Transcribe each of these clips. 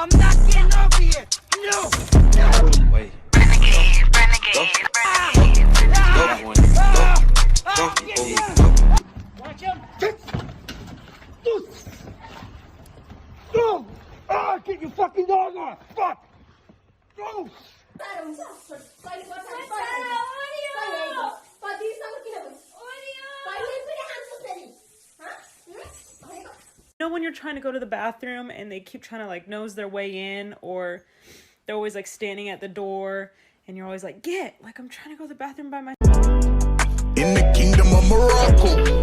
I'm not getting over here. No. Wait. Watch him. No. Ah, get your fucking dog off. Fuck. Go. You know when you're trying to go to the bathroom and they keep trying to like nose their way in, or they're always like standing at the door and you're always like, like I'm trying to go to the bathroom by myself. In the kingdom of Morocco.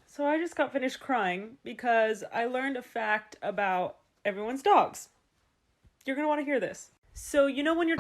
So I just got finished crying because I learned a fact about everyone's dogs. You're gonna want to hear this. So you know when you're...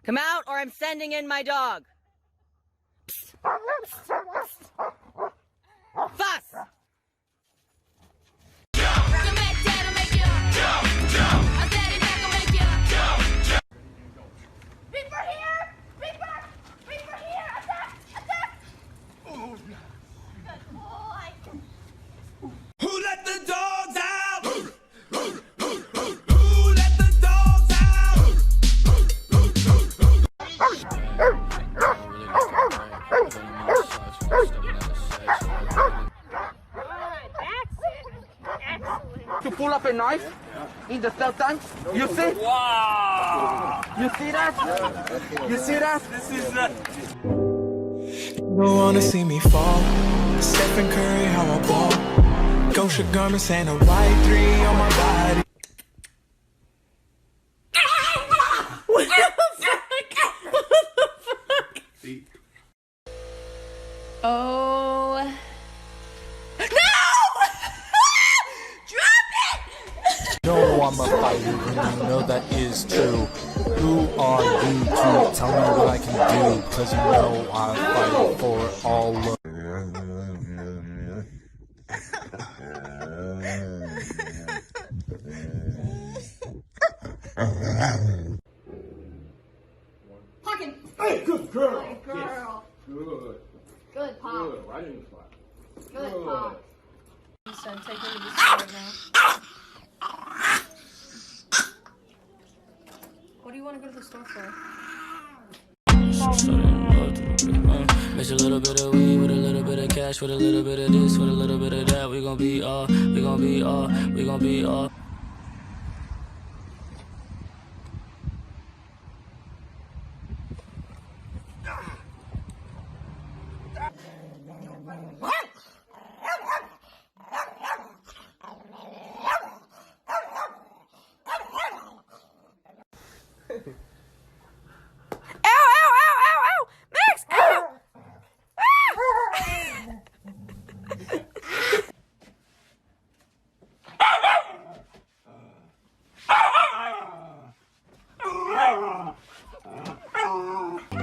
Come out or I'm sending in my dog. Fuss! Who let the dogs out? To pull up a knife in the third time. You see? Wow! You see that? You see that? This is Don't wanna see me fall. Stephen Curry, how I ball. Gosha garments and a white 3 on my body. What the fuck? What the fuck? Oh... No, I'm a fighter, and you know that is true. Who are you to tell me what I can do? Cause you know I fight for all of... Hey, good girl. Good girl. Good. Good pop. Good. Right in the spot. Good pop. So I'm taking to the store right now. What do you want to go to the store for? Mix a little bit of weed with a little bit of cash, with a little bit of this, with a little bit of that. We gon' be all, we gon' be all, we gon' be all.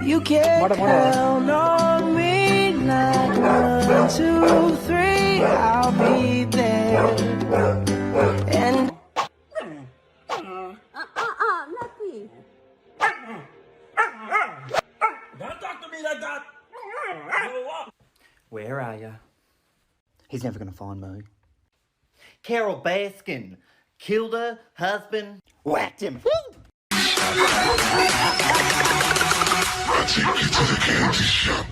You can count on me like 1, 2, 3, I'll be there. And Nucky. Don't talk to me like that. Where are ya? He's never gonna find me. Carol Baskin killed her husband, whacked him. I take you to the candy shop.